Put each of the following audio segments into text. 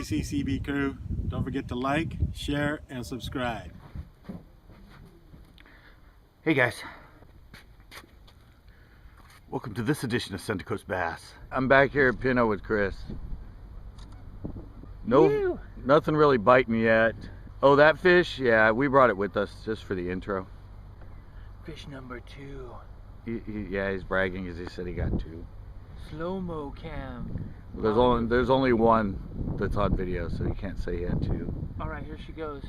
KCCB crew. Don't forget to like, share, and subscribe. Hey guys, welcome to this edition of Central Coast Bass. I'm back here at Pinto with Chris. Nothing really biting yet. Oh, that fish? Yeah, we brought it with us just for the intro. Fish number 2. Yeah, he's bragging because he said he got 2. Slow-mo cam. There's only one that's on video, so you can't say he had 2. Alright, here she goes.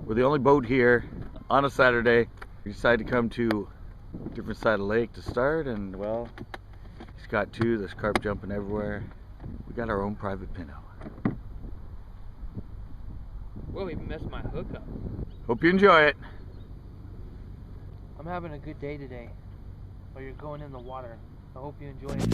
We're the only boat here on a Saturday. We decided to come to a different side of the lake to start, and well, he's got 2. There's carp jumping everywhere. We got our own private Pinto. Whoa, even messed my hook up. Hope you enjoy it. I'm having a good day today. While you're going in the water. I hope you enjoy it.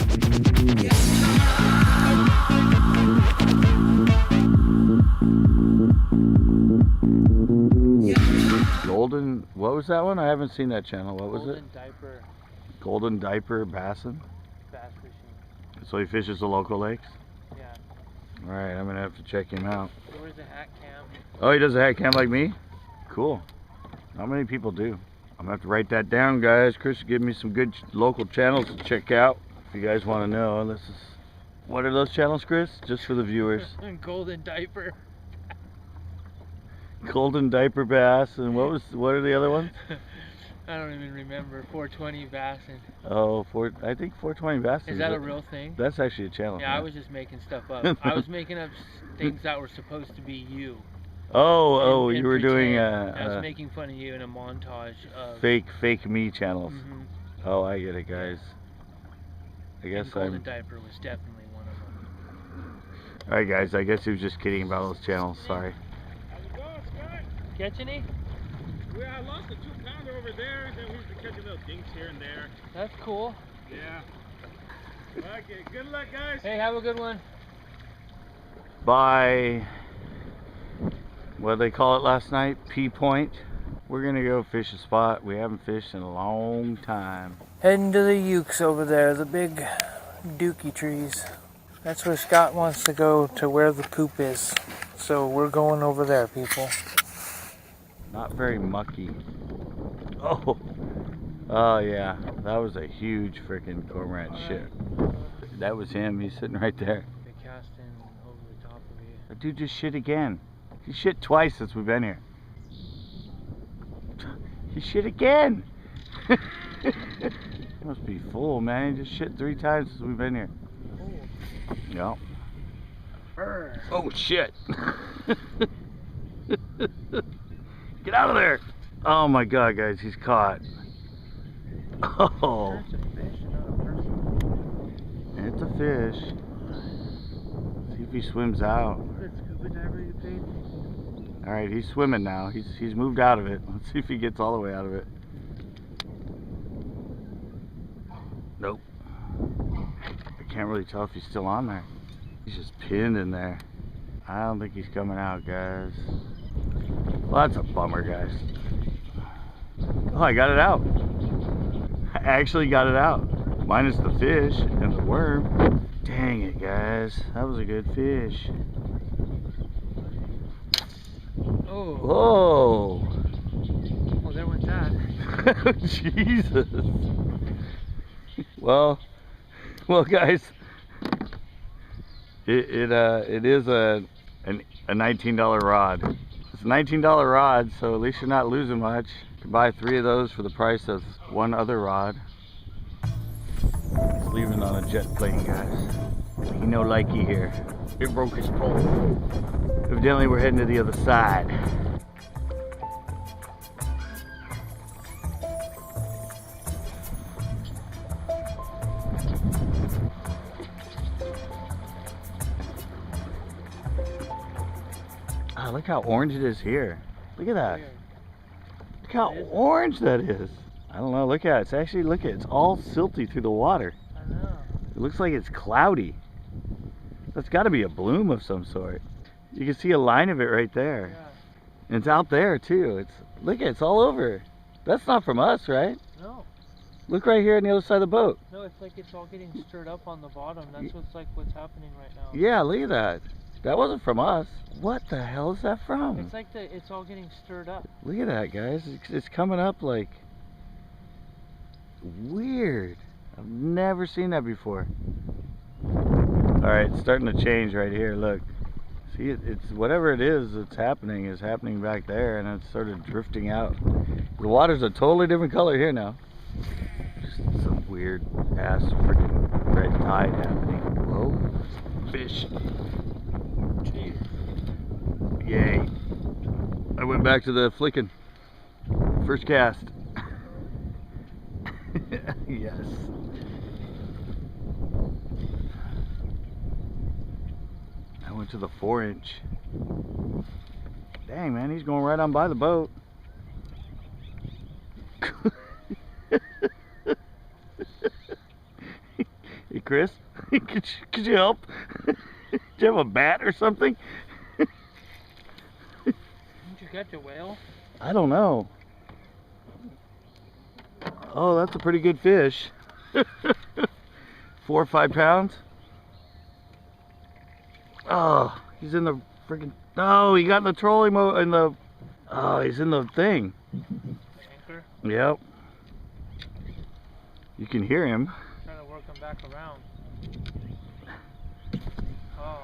Golden, what was that one? I haven't seen that channel. What was it? Golden Diaper Golden Diaper Bassin? Bass fishing. So he fishes the local lakes? Yeah. Alright, I'm gonna have to check him out. So where's the hat cam? Oh, he does a hat cam like me? Cool. Not many people do. I'm gonna have to write that down, guys. Chris give me some good local channels to check out. If you guys want to know, this is... What are those channels, Chris? Just for the viewers. Golden Diaper. Golden Diaper Bass, and what are the other ones? I don't even remember. 420 Bassin. Oh, I think 420 Bass. Is that a real thing? That's actually a channel. Yeah, I was just making stuff up. I was making up things that were supposed to be you. Oh, you were doing I was making fun of you in a montage of fake me channels. Mm-hmm. Oh, I get it, guys. I guess and Golden Diaper was definitely one of them. Alright, guys, I guess he was just kidding about those channels. Sorry. How's it going, Scott? Catch any? Yeah, I lost a 2-pounder over there, and then we used to catch a little dinks here and there. That's cool. Yeah. Okay, good luck, guys. Hey, have a good one. By what did they call it last night? P Point. We're gonna go fish a spot we haven't fished in a long time. Heading to the ukes over there, the big dookie trees. That's where Scott wants to go, to where the poop is. So we're going over there, people. Not very mucky. Oh yeah, that was a huge freaking cormorant shit. That was him. He's sitting right there. They cast in over the top of you. That dude just shit again. He shit twice since we've been here. He shit again. He must be full, man. He just shit 3 times since we've been here. Yep. Oh shit. Get out of there. Oh my god, guys, he's caught. Oh. It's a fish. See if he swims out. Alright, he's swimming now. He's moved out of it. Let's see if he gets all the way out of it. Nope. I can't really tell if he's still on there. He's just pinned in there. I don't think he's coming out, guys. Well, that's a bummer, guys. Oh, I got it out. I actually got it out. Minus the fish and the worm. Dang it, guys. That was a good fish. Oh. Whoa. Well, there went that. Jesus. Well, guys. It is a $19 rod. It's a $19 rod, so at least you're not losing much. You can buy 3 of those for the price of 1 other rod. It's leaving on a jet plane, guys. You know, likey here. It broke his pole. Evidently, we're heading to the other side. Oh, look how orange it is here. Look at that. Look how orange that is. I don't know, look at it. It's actually, look at it. It's all silty through the water. I know. It looks like it's cloudy. That's got to be a bloom of some sort. You can see a line of it right there. Yeah. And it's out there too. Look at it, it's all over. That's not from us, right? No. Look right here on the other side of the boat. No, it's like it's all getting stirred up on the bottom. That's what's happening right now. Yeah, look at that. That wasn't from us. What the hell is that from? It's like it's all getting stirred up. Look at that, guys. It's coming up like weird. I've never seen that before. All right, it's starting to change right here. Look. See, it's whatever it is that's happening back there, and it's sort of drifting out. The water's a totally different color here now. Just some weird ass freaking red tide happening. Whoa, fish. Jeez. Yay. I went back to the flicking. First cast. Yes. I went to the 4-inch. Dang, man, he's going right on by the boat. Hey, Chris, could you help? Do you have a bat or something? Didn't you catch a whale? I don't know. Oh, that's a pretty good fish. 4 or 5 pounds. Oh, he's in the freaking. Oh, he got in the trolling mode. Oh, he's in the thing. Anchor? Yep. You can hear him. Trying to work him back around. Oh.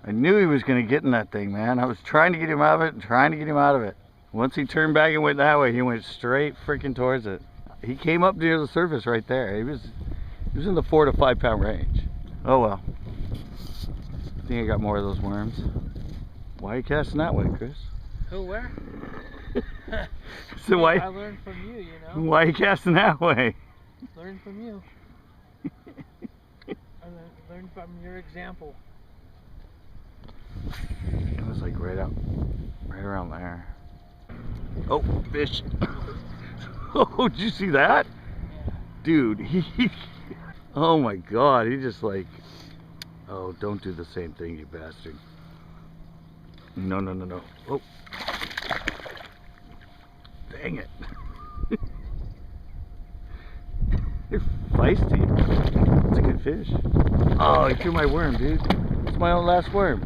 I knew he was going to get in that thing, man. I was trying to get him out of it and trying to get him out of it. Once he turned back and went that way, he went straight freaking towards it. He came up near the surface right there. He was in the 4 to 5 pound range. Oh well. I think I got more of those worms. Why are you casting that way, Chris? Who, where? So why? I learned from you, you know. Why are you casting that way? Learn from you. I learned from your example. It was like right around there. Oh, fish. Oh, did you see that? Yeah. Dude, oh my God, he just like, oh, don't do the same thing, you bastard. No, no, no, no. Oh. Dang it. They're feisty. It's a good fish. Oh, he threw my worm, dude. It's my own last worm.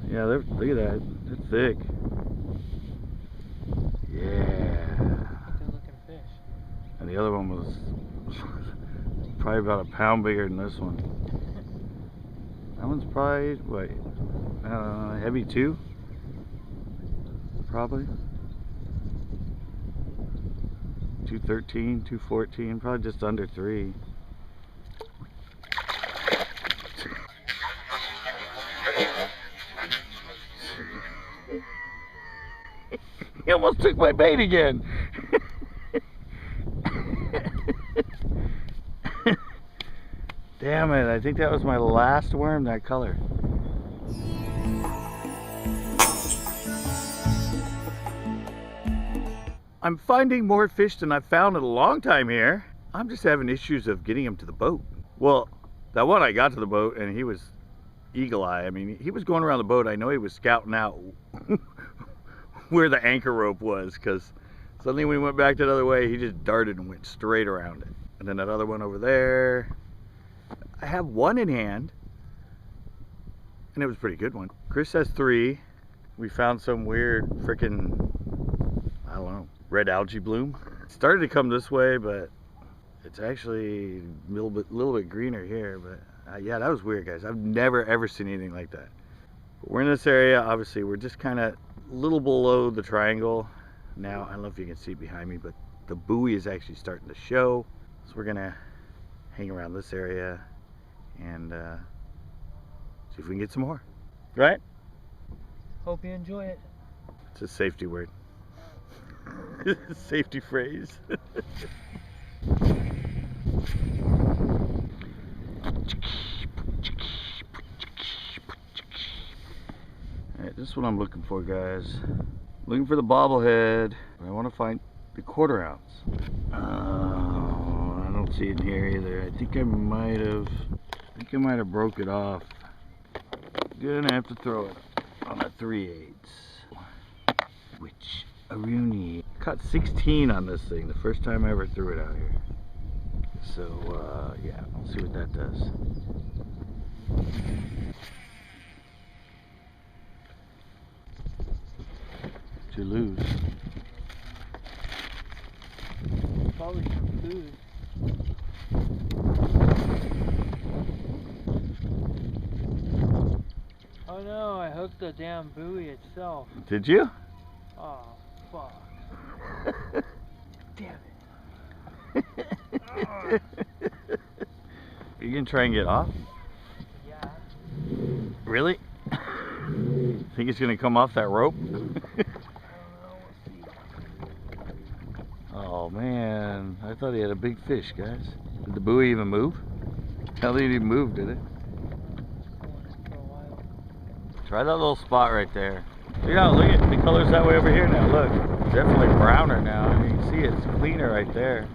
Yeah, look at that. They're thick. Yeah. Good looking fish. And the other one was probably about a pound bigger than this one. That one's probably, what, heavy 2? Probably. 213, 214, probably just under 3. He almost took my bait again. Damn it, I think that was my last worm, that color. I'm finding more fish than I've found in a long time here. I'm just having issues of getting them to the boat. Well, that one I got to the boat and he was eagle eye. I mean, he was going around the boat. I know he was scouting out where the anchor rope was, because suddenly when we went back the other way, he just darted and went straight around it. And then that other one over there. I have one in hand, and it was a pretty good one. Chris has 3. We found some weird freaking, I don't know, red algae bloom. It started to come this way, but it's actually a little bit greener here. But yeah, that was weird, guys. I've never ever seen anything like that. But we're in this area. Obviously, we're just kind of a little below the triangle. Now, I don't know if you can see behind me, but the buoy is actually starting to show. So we're gonna hang around this area and see if we can get some more. Right? Hope you enjoy it. It's a safety word. Safety phrase. Alright, this is what I'm looking for, guys. Looking for the bobblehead. I want to find the 1/4 ounce. I don't see it in here either. I think I might have broke it off. Gonna have to throw it. on a 3/8. Which a Rooney. Caught 16 on this thing the first time I ever threw it out here. So yeah, I'll see what that does. To lose. Probably some food. Oh no, I hooked the damn buoy itself. Did you? Oh, fuck. Damn it. Are you gonna try and get off? Yeah. Really? Think it's gonna come off that rope? I don't know, we'll see. Oh man, I thought he had a big fish, guys. Did the buoy even move? Hell, it didn't even move, did it? For a while. Try that little spot right there. Look at the colors that way over here now. Look, it's definitely browner now. I mean, you can see it's cleaner right there.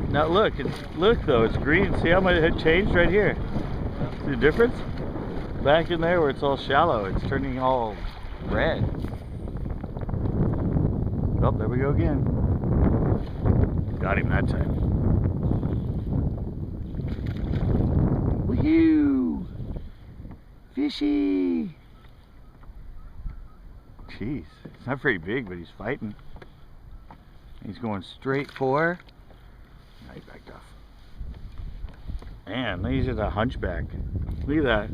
Now look, look though, it's green. See how much it changed right here? See the difference? Back in there where it's all shallow, it's turning all red. Oh, there we go again. Got him that time. Woohoo! Fishy! Jeez, it's not very big, but he's fighting. He's going straight for. Now he backed off. Man, he's just a hunchback. Look at that.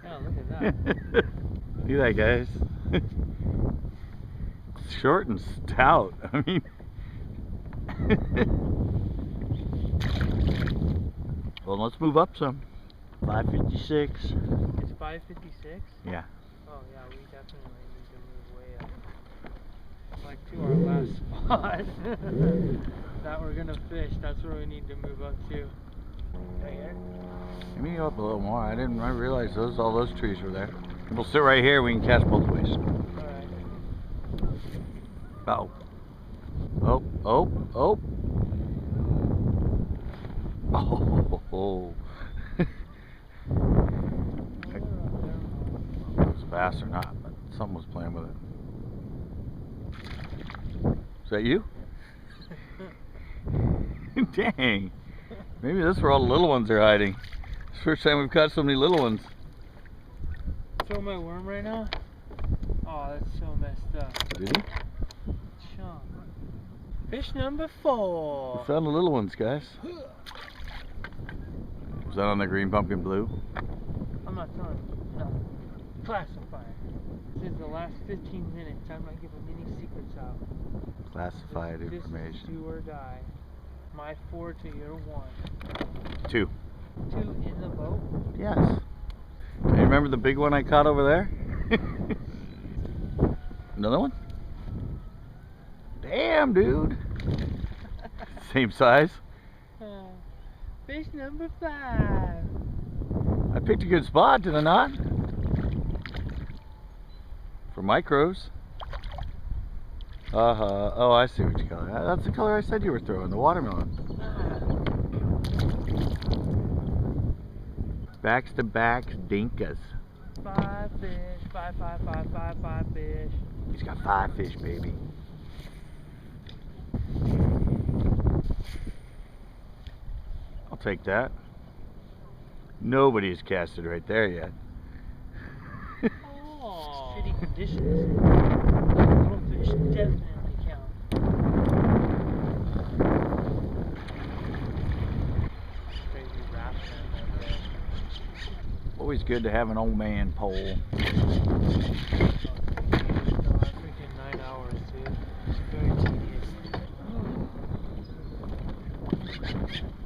Yeah, look at that. Look at that, guys. Short and stout. I mean. Well, let's move up some. 556. It's 556? Yeah. Oh yeah, we definitely need to move way up. Like to our last spot that we're gonna fish. That's where we need to move up to. Right here? Let me go up a little more. I realize all those trees were there. We'll sit right here. We can catch both ways. Alright. Oh. Oh, oh, oh. Oh. It was a bass or not, but someone was playing with it. Is that you? Dang. Maybe this is where all the little ones are hiding. It's the first time we've caught so many little ones. Throw my worm right now? Oh, that's so messed up. Did he? Chunk. Fish number 4. We found the little ones, guys. Was that on the green pumpkin blue? I'm not telling you. No. Classified. This is the last 15 minutes. I'm not giving any secrets out. Classified This information. is do or die. My 4 to your 1. 2. 2 in the boat. Yes. Do you remember the big one I caught over there? Another one? Damn, dude. Same size. Fish number 5. I picked a good spot, did I not? For micros. Oh, I see what you call it. That's the color I said you were throwing, the watermelon. Backs to backs, dinkas. 5 fish. 5 fish. He's got 5 fish, baby. I'll take that. Nobody's casted right there yet. Oh. Shitty conditions. Little fish definitely count. Crazy wrap right there. Always good to have an old man pole. Freaking 9 hours, dude. It's very tedious.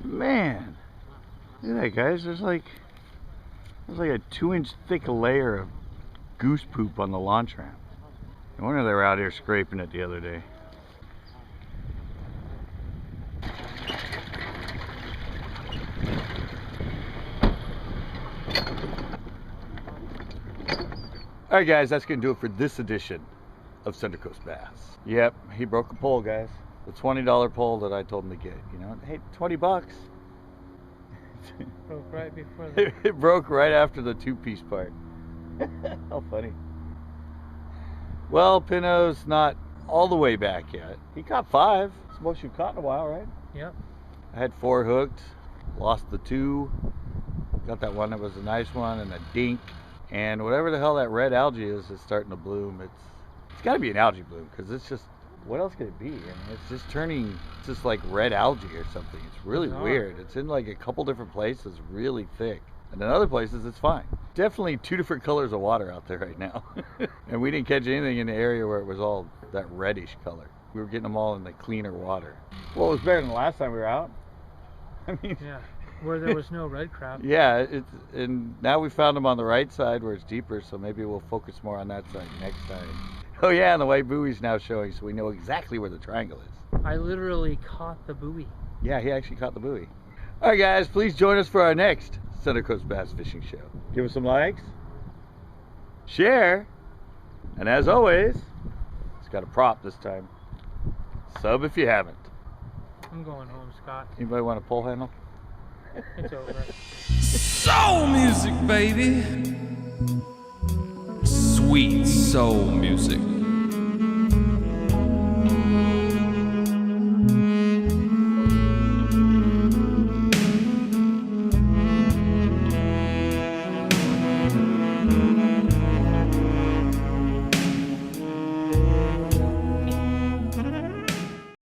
Man, look at that, guys. There's like a 2-inch thick layer of goose poop on the launch ramp. No wonder they were out here scraping it the other day. All right, guys, that's gonna do it for this edition of Central Coast Bass. Yep, he broke a pole, guys. The $20 pole that I told him to get. You know, hey, 20 bucks. Broke right before the... It broke right after the 2-piece part. How funny. Well, Pinto's not all the way back yet. He caught 5. It's the most you've caught in a while, right? Yep. I had 4 hooked, lost the 2. Got that one that was a nice one and a dink. And whatever the hell that red algae is starting to bloom. It's got to be an algae bloom because it's just, what else could it be? I mean, it's just turning, it's just like red algae or something. It's really weird. It's in like a couple different places, really thick. And in other places, it's fine. Definitely 2 different colors of water out there right now. And we didn't catch anything in the area where it was all that reddish color. We were getting them all in the cleaner water. Well, it was better than the last time we were out. I mean, Yeah. Where there was no red crab. yeah, and now we found them on the right side where it's deeper, so maybe we'll focus more on that side next time. Oh yeah, and the white buoy's now showing, so we know exactly where the triangle is. I literally caught the buoy. Yeah, he actually caught the buoy. All right, guys, please join us for our next Center Coast Bass Fishing Show. Give us some likes, share, and as always, it's got a prop this time. Sub if you haven't. I'm going home, Scott. Anybody want a pole handle? It's over. Soul music, baby. Sweet soul music.